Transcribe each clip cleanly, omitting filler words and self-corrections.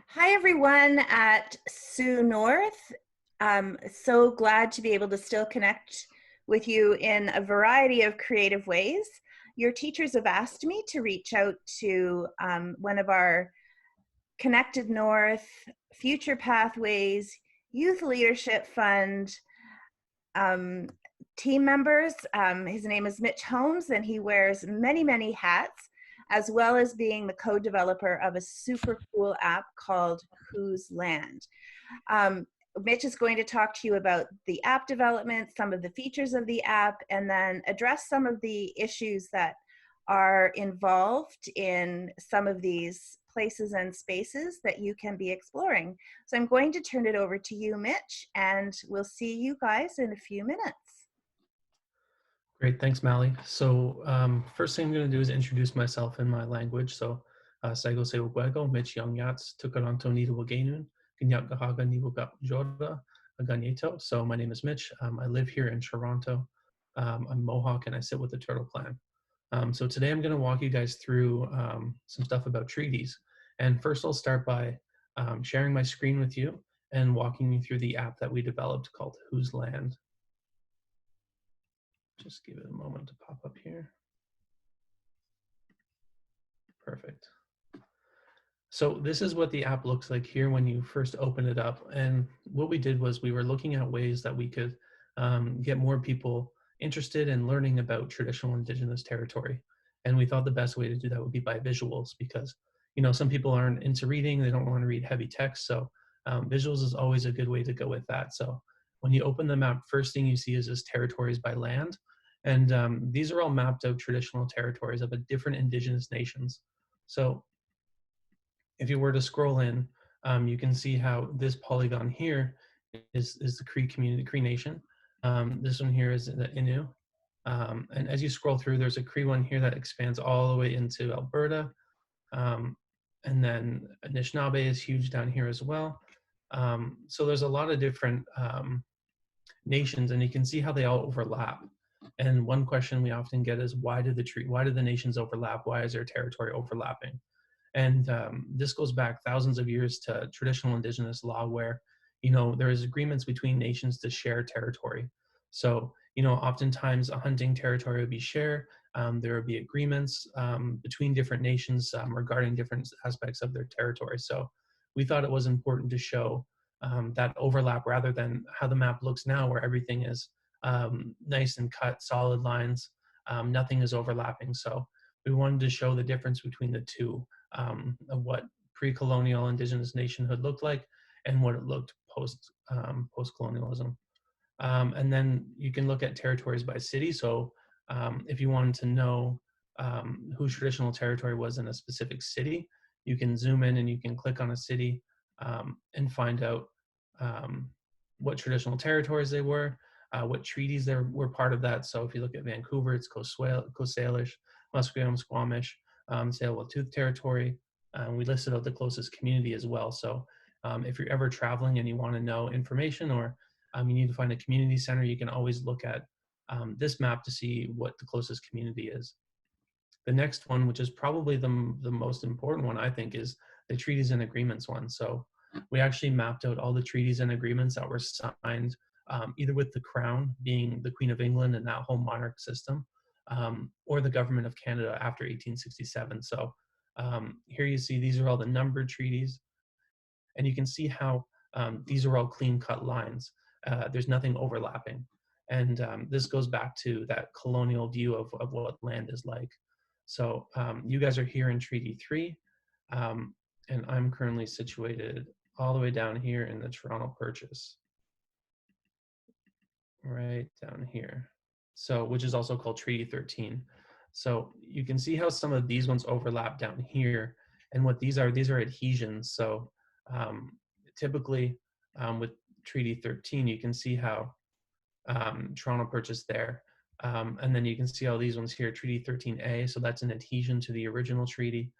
Hi, everyone at Sioux North. So glad to be able to still connect with you in a variety of creative ways. Your teachers have asked me to reach out to one of our Connected North, Future Pathways, Youth Leadership Fund um, team members. His name is Mitch Holmes, and he wears many, many hats, as well as being the co-developer of a super cool app called Whose Land. Um, Mitch is going to talk to you about the app development, some of the features of the app, and then address some of the issues that are involved in some of these places and spaces that you can be exploring. So I'm going to turn it over to you, Mitch, and we'll see you guys in a few minutes. Great, thanks, Mally. So first thing I'm going to do is introduce myself in my language. So Saigo se uguego, Mitch Young Yats, Tukaranto Nida Waganun, Ganyak Gahaga Niwaka Joda, Aganyeto. So my name is Mitch. I live here in Toronto. I'm Mohawk and I sit with the Turtle Clan. So today I'm going to walk you guys through some stuff about treaties. And first I'll start by sharing my screen with you and walking you through the app that we developed called Whose Land. Just give it a moment to pop up here. Perfect. So this is what the app looks like here when you first open it up. And what we did was we were looking at ways that we could get more people interested in learning about traditional Indigenous territory. And we thought the best way to do that would be by visuals because, you know, some people aren't into reading, they don't want to read heavy text. So visuals is always a good way to go with that. So when you open the map, first thing you see is this territories by land. And these are all mapped out traditional territories of a different Indigenous nations. So if you were to scroll in, you can see how this polygon here is the Cree community, Cree Nation. This one here is the Innu. And as you scroll through, there's a Cree one here that expands all the way into Alberta. And then Anishinaabe is huge down here as well. So there's a lot of different nations, and you can see how they all overlap. And one question we often get is, why do the nations overlap? Why is their territory overlapping? And this goes back thousands of years to traditional Indigenous law, where there is agreements between nations to share territory. So oftentimes a hunting territory would be shared. There would be agreements between different nations regarding different aspects of their territory. So we thought it was important to show that overlap rather than how the map looks now, where everything is nice and cut, solid lines. Nothing is overlapping. So we wanted to show the difference between the two, of what pre-colonial Indigenous nationhood looked like and what it looked post-colonialism. And then you can look at territories by city. So if you wanted to know whose traditional territory was in a specific city, you can zoom in and you can click on a city and find out what traditional territories they were, what treaties there were part of that. So if you look at Vancouver, it's Coast Salish, Musqueam, Squamish, Tsleil-Waututh territory. We listed out the closest community as well. So if you're ever traveling and you want to know information, or you need to find a community center, you can always look at this map to see what the closest community is. The next one, which is probably the most important one, I think, is the treaties and agreements one. So we actually mapped out all the treaties and agreements that were signed either with the Crown, being the Queen of England and that whole monarch system, or the Government of Canada after 1867. So here you see these are all the numbered treaties, and you can see how these are all clean-cut lines. There's nothing overlapping. And this goes back to that colonial view of what land is like. So you guys are here in Treaty 3, and I'm currently situated all the way down here in the Toronto Purchase, right down here. So, which is also called Treaty 13. So you can see how some of these ones overlap down here, and what these are adhesions. So typically with Treaty 13, you can see how Toronto Purchase there. And then you can see all these ones here, Treaty 13A, so that's an adhesion to the original treaty.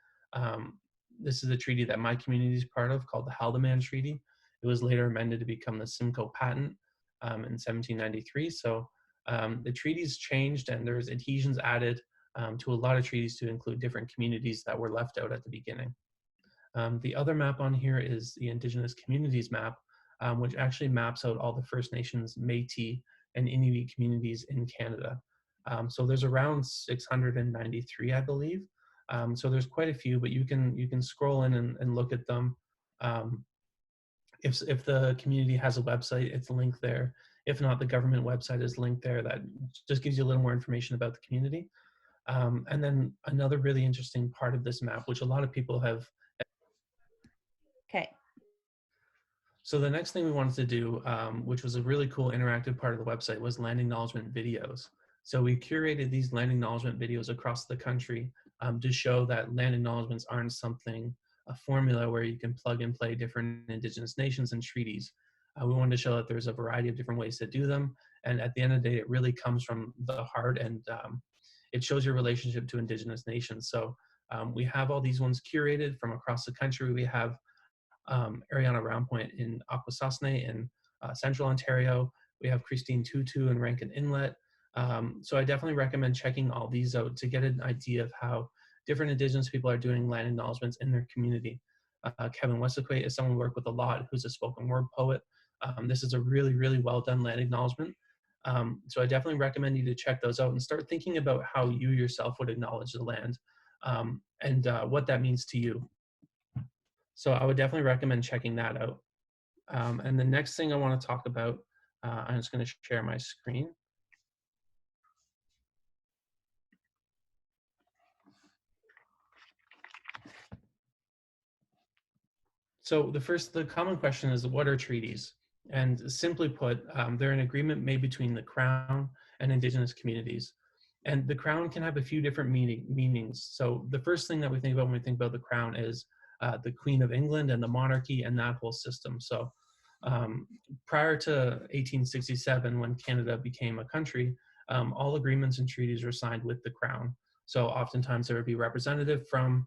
This is a treaty that my community is part of called the Haldimand Treaty. It was later amended to become the Simcoe Patent in 1793. So the treaties changed and there's adhesions added to a lot of treaties to include different communities that were left out at the beginning. The other map on here is the Indigenous Communities map, which actually maps out all the First Nations, Métis, and Inuit communities in Canada. So there's around 693, I believe. So there's quite a few, but you can scroll in and look at them. Um, if the community has a website, it's linked there. If not, the government website is linked there. That just gives you a little more information about the community. And then another really interesting part of this map, which a lot of people have. Okay. So the next thing we wanted to do, which was a really cool interactive part of the website, was land acknowledgement videos. So we curated these land acknowledgement videos across the country to show that land acknowledgements aren't something, a formula where you can plug and play different Indigenous nations and treaties. We wanted to show that there's a variety of different ways to do them. And at the end of the day, it really comes from the heart, and it shows your relationship to Indigenous nations. So we have all these ones curated from across the country. We have Ariana Roundpoint in Akwesasne in central Ontario. We have Christine Tutu in Rankin Inlet. So I definitely recommend checking all these out to get an idea of how different Indigenous people are doing land acknowledgements in their community. Kevin Westaquay is someone we work with a lot, who's a spoken word poet. This is a really, really well done land acknowledgement. So I definitely recommend you to check those out and start thinking about how you yourself would acknowledge the land and what that means to you. So I would definitely recommend checking that out. And the next thing I want to talk about, I'm just going to share my screen. So the common question is, what are treaties? And simply put, they're an agreement made between the Crown and Indigenous communities. And the Crown can have a few different meanings. So the first thing that we think about when we think about the Crown is the Queen of England and the monarchy and that whole system. So prior to 1867, when Canada became a country, all agreements and treaties were signed with the Crown. So oftentimes there would be representative from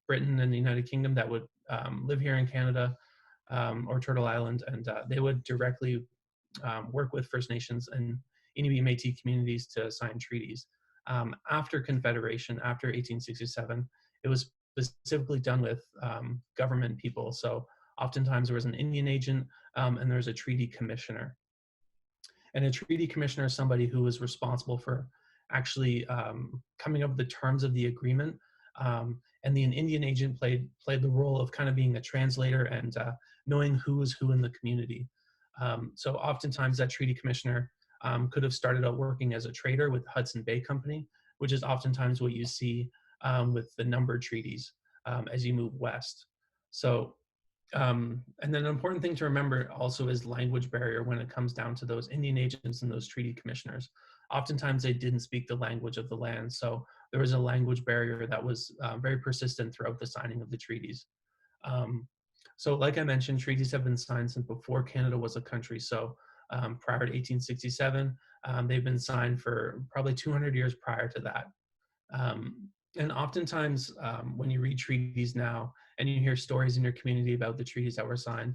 Britain and the United Kingdom that would live here in Canada or Turtle Island, and they would directly work with First Nations and Inuit Métis communities to sign treaties. After Confederation, after 1867, it was specifically done with government people. So oftentimes there was an Indian agent and there was a treaty commissioner. And a treaty commissioner is somebody who was responsible for actually coming up with the terms of the agreement. And the Indian agent played the role of kind of being a translator and knowing who was who in the community. So oftentimes that treaty commissioner could have started out working as a trader with Hudson Bay Company, which is oftentimes what you see with the numbered treaties as you move west. So and then an important thing to remember also is language barrier when it comes down to those Indian agents and those treaty commissioners. Oftentimes they didn't speak the language of the land, so there was a language barrier that was very persistent throughout the signing of the treaties. So like I mentioned, treaties have been signed since before Canada was a country. So prior to 1867, they've been signed for probably 200 years prior to that. And oftentimes when you read treaties now and you hear stories in your community about the treaties that were signed,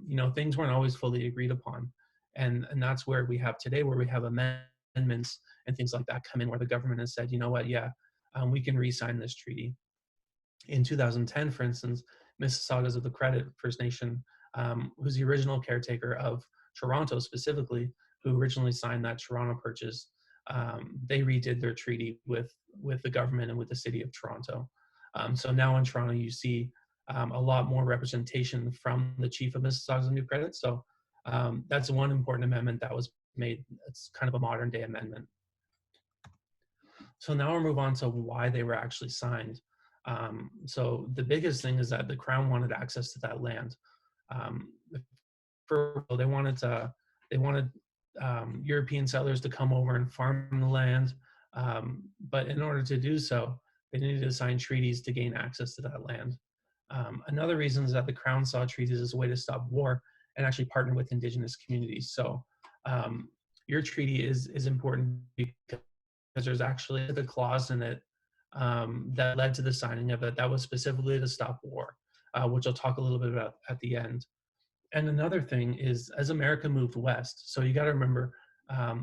you know, things weren't always fully agreed upon. And that's where we have today, where we have amendments and things like that come in, where the government has said, you know what, yeah, we can re-sign this treaty. In 2010, for instance, Mississaugas of the Credit First Nation, who's the original caretaker of Toronto specifically, who originally signed that Toronto Purchase, they redid their treaty with the government and with the city of Toronto. So now in Toronto, you see a lot more representation from the chief of Mississaugas of New Credit. So that's one important amendment that was made. It's kind of a modern day amendment. So now we'll move on to why they were actually signed. So the biggest thing is that the Crown wanted access to that land. They wanted European settlers to come over and farm the land, but in order to do so, they needed to sign treaties to gain access to that land. Another reason is that the Crown saw treaties as a way to stop war and actually partner with Indigenous communities. So your treaty is important because there's actually a clause in it that led to the signing of it that was specifically to stop war, which I'll talk a little bit about at the end. And another thing is, as America moved west, so you got to remember,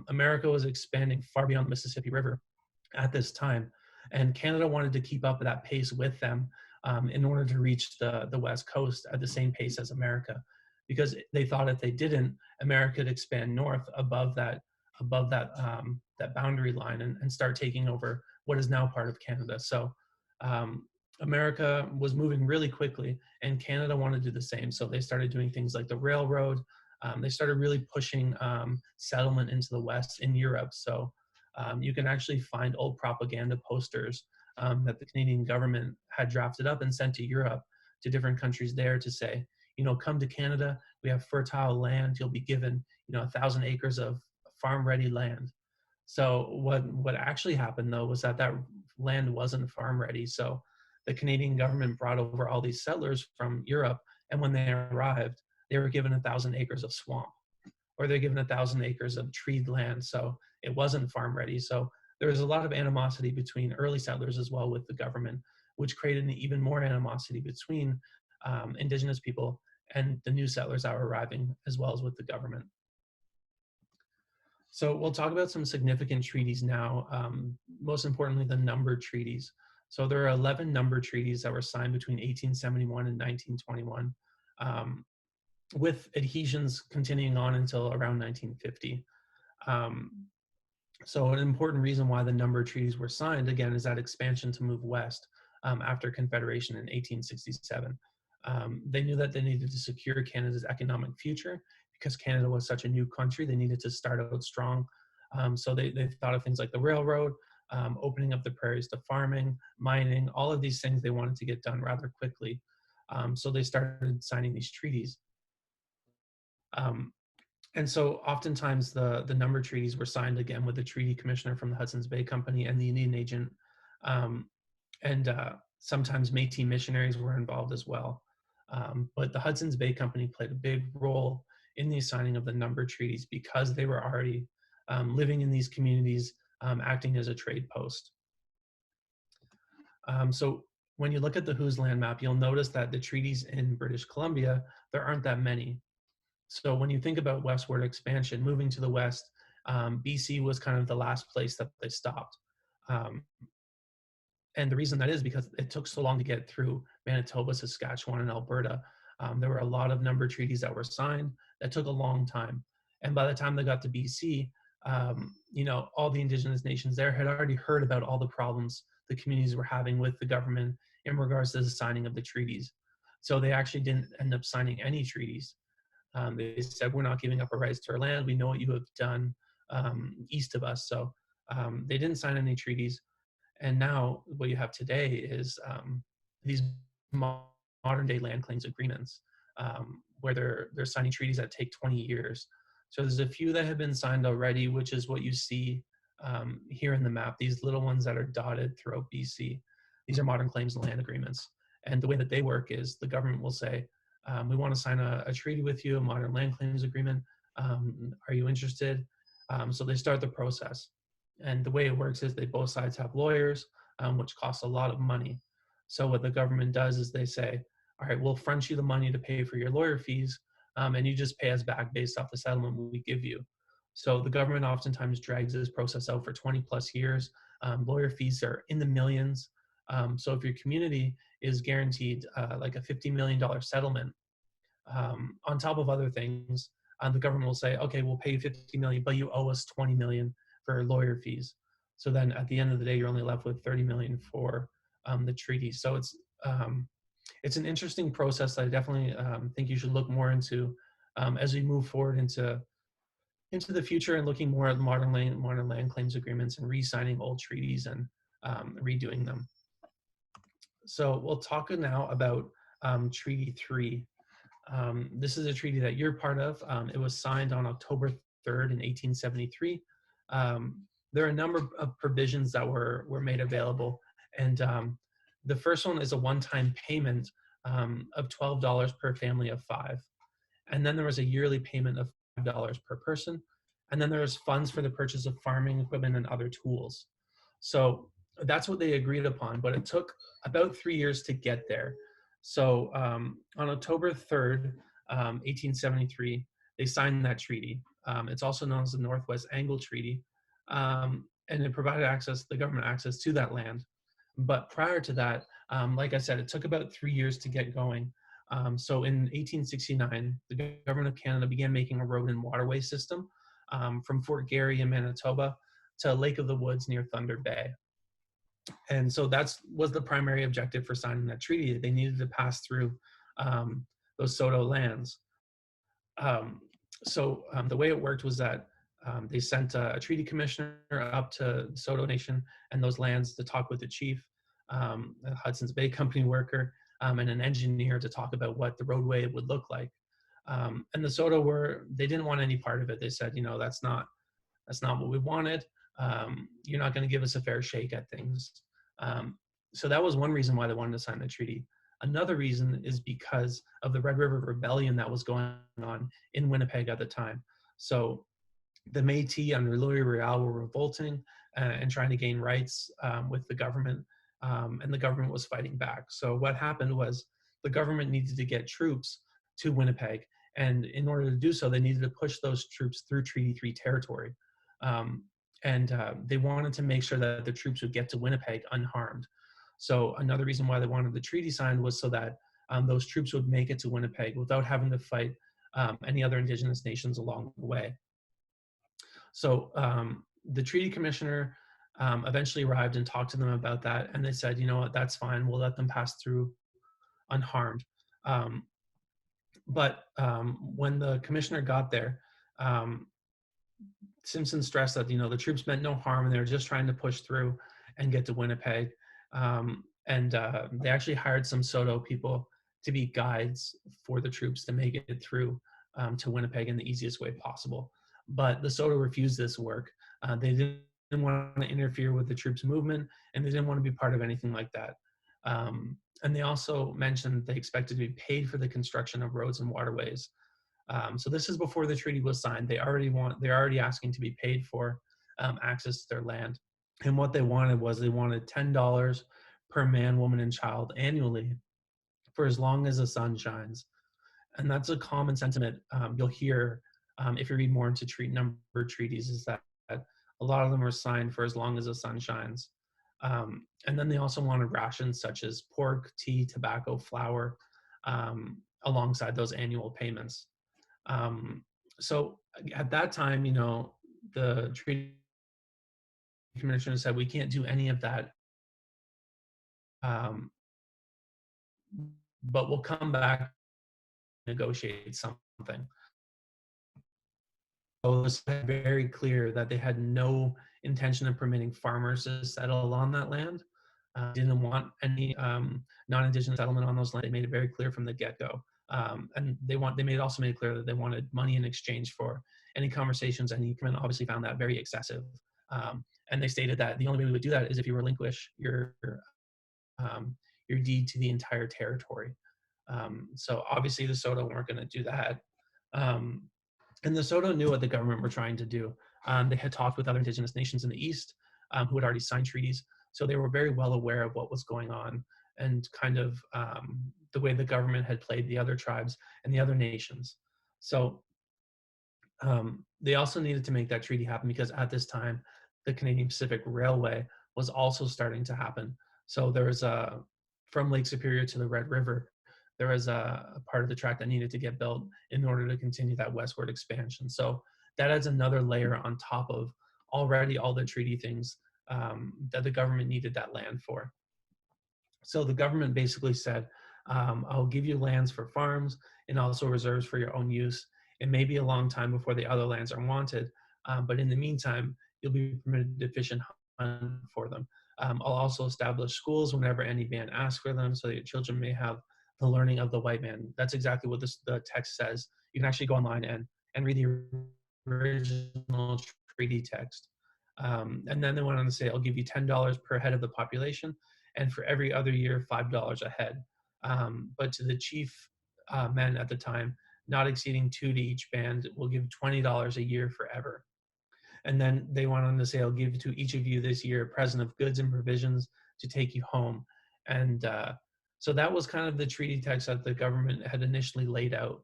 America was expanding far beyond the Mississippi River at this time. And Canada wanted to keep up that pace with them in order to reach the West Coast at the same pace as America, because they thought if they didn't, America could expand north above that boundary line and start taking over what is now part of Canada. So um, America was moving really quickly, and Canada wanted to do the same. So they started doing things like the railroad. They started really pushing settlement into the West in Europe. So you can actually find old propaganda posters that the Canadian government had drafted up and sent to Europe, to different countries there, to say, come to Canada. We have fertile land. You'll be given, 1,000 acres of farm-ready land. So what actually happened though was that land wasn't farm-ready. So the Canadian government brought over all these settlers from Europe, and when they arrived, they were given 1,000 acres of swamp, or they're given 1,000 acres of treed land. So it wasn't farm ready. So there was a lot of animosity between early settlers as well with the government, which created even more animosity between Indigenous people and the new settlers that were arriving, as well as with the government. So we'll talk about some significant treaties now, most importantly, the numbered treaties. So there are 11 numbered treaties that were signed between 1871 and 1921, with adhesions continuing on until around 1950. So an important reason why the number of treaties were signed, again, is that expansion to move west after Confederation in 1867. They knew that they needed to secure Canada's economic future because Canada was such a new country. They needed to start out strong. So they thought of things like the railroad, opening up the prairies to farming, mining, all of these things they wanted to get done rather quickly. So they started signing these treaties. And so oftentimes the number treaties were signed again with the treaty commissioner from the Hudson's Bay Company and the Indian agent. And sometimes Métis missionaries were involved as well. But the Hudson's Bay Company played a big role in the signing of the number treaties because they were already living in these communities, acting as a trade post. So when you look at the WHO's land map, you'll notice that the treaties in British Columbia, there aren't that many. So when you think about westward expansion, moving to the west, BC was kind of the last place that they stopped. And the reason that is because it took so long to get through Manitoba, Saskatchewan, and Alberta. There were a lot of number treaties that were signed that took a long time. And by the time they got to BC, all the Indigenous nations there had already heard about all the problems the communities were having with the government in regards to the signing of the treaties. So they actually didn't end up signing any treaties. They said, we're not giving up our rights to our land. We know what you have done east of us. So they didn't sign any treaties. And now what you have today is these modern day land claims agreements where they're signing treaties that take 20 years. So there's a few that have been signed already, which is what you see here in the map, these little ones that are dotted throughout BC. These are modern claims land agreements. And the way that they work is the government will say, we want to sign a treaty with you, a modern land claims agreement. Are you interested? So they start the process. And the way it works is they both sides have lawyers, which costs a lot of money. So what the government does is they say, all right, we'll front you the money to pay for your lawyer fees, and you just pay us back based off the settlement we give you. So the government oftentimes drags this process out for 20 plus years. Lawyer fees are in the millions. So if your community is guaranteed like a $50 million settlement, on top of other things, the government will say, okay, we'll pay you 50 million, but you owe us 20 million for lawyer fees. So then at the end of the day, you're only left with 30 million for the treaty. So it's an interesting process that I definitely think you should look more into as we move forward into the future and looking more at modern land claims agreements and re-signing old treaties and redoing them. So we'll talk now about Treaty 3. This is a treaty that you're part of. It was signed on October 3rd in 1873. There are a number of provisions that were made available. And the first one is a one-time payment of $12 per family of 5. And then there was a yearly payment of $5 per person. And then there was funds for the purchase of farming equipment and other tools. So that's what they agreed upon, but it took about 3 years to get there. So on October 3rd, 1873, they signed that treaty. It's also known as the Northwest Angle Treaty, and it provided the government access to that land. But prior to that, like I said, it took about 3 years to get going. So in 1869, the government of Canada began making a road and waterway system from Fort Garry in Manitoba to Lake of the Woods near Thunder Bay. And so that was the primary objective for signing that treaty. They needed to pass through um, those Saulteaux lands. Um, the way it worked was that they sent a treaty commissioner up to the Saulteaux Nation and those lands to talk with the chief, a Hudson's Bay Company worker, and an engineer to talk about what the roadway would look like. And the Saulteaux they didn't want any part of it. They said, that's not what we wanted. You're not going to give us a fair shake at things. Um, so that was one reason why they wanted to sign the treaty. Another reason is because of the Red River Rebellion that was going on in Winnipeg at the time. So the Métis under Louis Riel were revolting and trying to gain rights with the government, and the government was fighting back. So what happened was the government needed to get troops to Winnipeg, and in order to do so, they needed to push those troops through Treaty 3 territory. They wanted to make sure that the troops would get to Winnipeg unharmed. So another reason why they wanted the treaty signed was so that those troops would make it to Winnipeg without having to fight any other Indigenous nations along the way. So the treaty commissioner eventually arrived and talked to them about that, and they said, you know what, that's fine. We'll let them pass through unharmed. But when the commissioner got there, Simpson stressed that the troops meant no harm and they were just trying to push through and get to Winnipeg. They actually hired some Saulteaux people to be guides for the troops to make it through to Winnipeg in the easiest way possible. But the Saulteaux refused this work. They didn't want to interfere with the troops' movement, and they didn't want to be part of anything like that. And they also mentioned they expected to be paid for the construction of roads and waterways. So this is before the treaty was signed. They're already asking to be paid for access to their land. And what they wanted $10 per man, woman, and child annually for as long as the sun shines. And that's a common sentiment you'll hear if you read more into number treaties, is that a lot of them are signed for as long as the sun shines. And then they also wanted rations such as pork, tea, tobacco, flour, alongside those annual payments. So at that time, the treaty commissioner said, we can't do any of that, but we'll come back and negotiate something. So it was very clear that they had no intention of permitting farmers to settle on that land. Didn't want any non-Indigenous settlement on those lands. They made it very clear from the get-go. And they also made it clear that they wanted money in exchange for any conversations, and Ekerman obviously found that very excessive. And they stated that the only way we would do that is if you relinquish your deed to the entire territory. So obviously the Saulteaux weren't going to do that. And the Saulteaux knew what the government were trying to do. They had talked with other Indigenous nations in the East who had already signed treaties. So they were very well aware of what was going on and kind of the way the government had played the other tribes and the other nations. So they also needed to make that treaty happen because at this time, the Canadian Pacific Railway was also starting to happen. So there was from Lake Superior to the Red River, there was a part of the track that needed to get built in order to continue that westward expansion. So that adds another layer on top of already all the treaty things that the government needed that land for. So the government basically said, I'll give you lands for farms and also reserves for your own use. It may be a long time before the other lands are wanted, but in the meantime, you'll be permitted to fish and hunt for them. I'll also establish schools whenever any man asks for them so that your children may have the learning of the white man. That's exactly what the text says. You can actually go online and read the original treaty text. And then they went on to say, I'll give you $10 per head of the population, and for every other year, $5 a head. But to the chief men at the time, not exceeding 2 to each band, will give $20 a year forever. And then they went on to say, I'll give to each of you this year a present of goods and provisions to take you home. And so that was kind of the treaty text that the government had initially laid out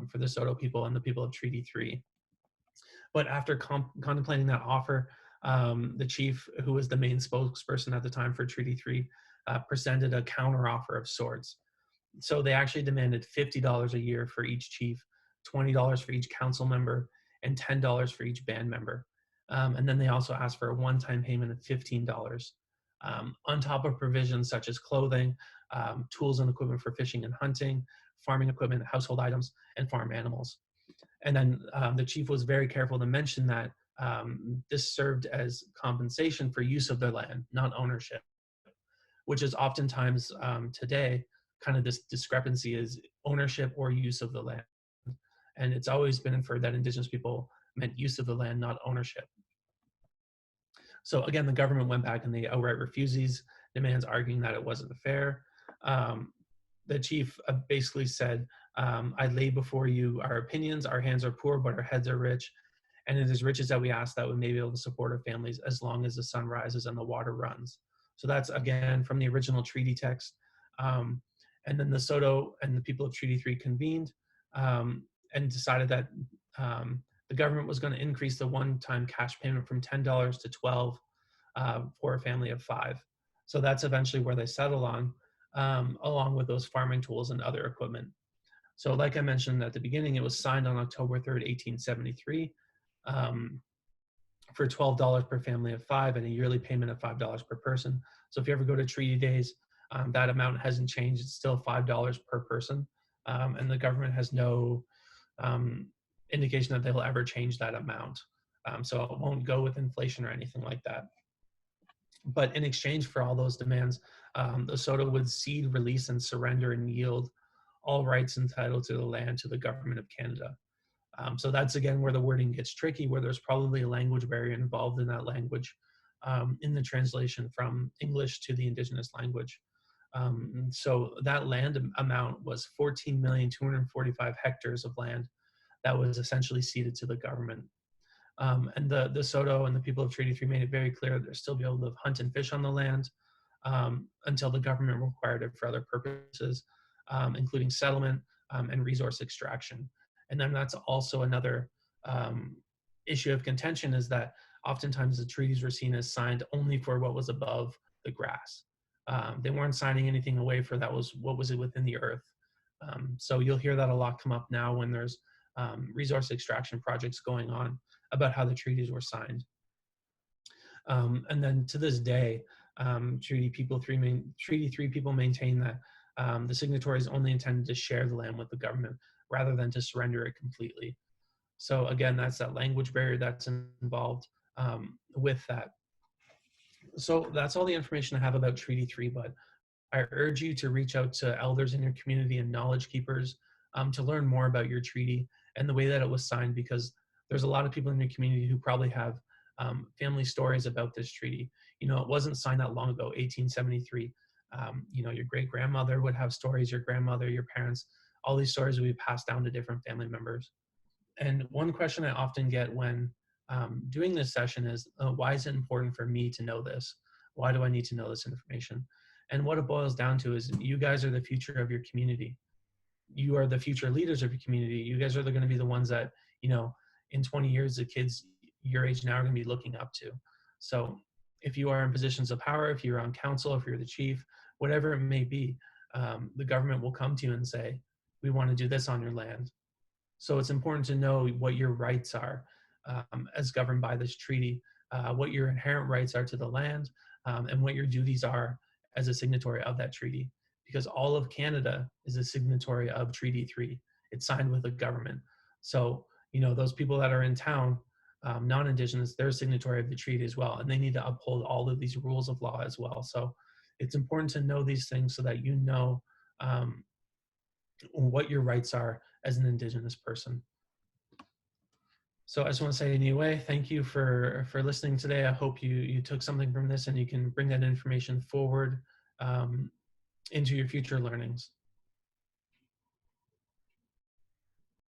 for the Saulteaux people and the people of Treaty 3. But after contemplating that offer, the chief, who was the main spokesperson at the time for Treaty 3, presented a counteroffer of sorts. So they actually demanded $50 a year for each chief, $20 for each council member, and $10 for each band member. And then they also asked for a one-time payment of $15, on top of provisions such as clothing, tools and equipment for fishing and hunting, farming equipment, household items, and farm animals. And then the chief was very careful to mention that this served as compensation for use of their land, not ownership, which is oftentimes today kind of this discrepancy is ownership or use of the land. And it's always been inferred that Indigenous people meant use of the land, not ownership. So again, the government went back and they outright refused these demands, arguing that it wasn't fair. The chief basically said, I lay before you our opinions, our hands are poor, but our heads are rich. And it is riches that we ask that we may be able to support our families as long as the sun rises and the water runs. So that's, again, from the original treaty text. And then the Soto and the people of Treaty 3 convened and decided that the government was going to increase the one-time cash payment from $10 to $12 for a family of 5. So that's eventually where they settled on, along with those farming tools and other equipment. So like I mentioned at the beginning, it was signed on October 3rd, 1873, for $12 per family of 5 and a yearly payment of $5 per person. So if you ever go to treaty days, that amount hasn't changed. It's still $5 per person. And the government has no indication that they'll ever change that amount. So it won't go with inflation or anything like that. But in exchange for all those demands, the Soto would cede, release, and surrender and yield all rights entitled to the land to the government of Canada. So that's, again, where the wording gets tricky, where there's probably a language barrier involved in that language in the translation from English to the Indigenous language. So that land amount was 14,245 hectares of land that was essentially ceded to the government. And the Soto and the people of Treaty 3 made it very clear that they'll still be able to hunt and fish on the land until the government required it for other purposes, including settlement and resource extraction. And then that's also another issue of contention, is that oftentimes the treaties were seen as signed only for what was above the grass. They weren't signing anything away for that was what was within the earth. So you'll hear that a lot come up now when there's resource extraction projects going on about how the treaties were signed. And then to this day, Treaty 3 people maintain that the signatories only intended to share the land with the government rather than to surrender it completely. So again, that's that language barrier that's involved with that. So that's all the information I have about Treaty 3, but I urge you to reach out to elders in your community and knowledge keepers to learn more about your treaty and the way that it was signed, because there's a lot of people in your community who probably have family stories about this treaty. You know, it wasn't signed that long ago, 1873. You know, your great-grandmother would have stories, your grandmother, your parents, all these stories would be passed down to different family members. And one question I often get when doing this session is, why is it important for me to know this? Why do I need to know this information? And what it boils down to is you guys are the future of your community. You are the future leaders of your community. You guys are going to be the ones that, you know, in 20 years, the kids your age now are going to be looking up to. So if you are in positions of power, if you're on council, if you're the chief, whatever it may be, the government will come to you and say, we want to do this on your land. So it's important to know what your rights are as governed by this treaty, what your inherent rights are to the land, and what your duties are as a signatory of that treaty. Because all of Canada is a signatory of Treaty 3. It's signed with the government. So, you know, those people that are in town, non-Indigenous, they're a signatory of the treaty as well, and they need to uphold all of these rules of law as well. So it's important to know these things so that you know what your rights are as an Indigenous person. So I just want to say anyway, thank you for listening today. I hope you took something from this and you can bring that information forward into your future learnings.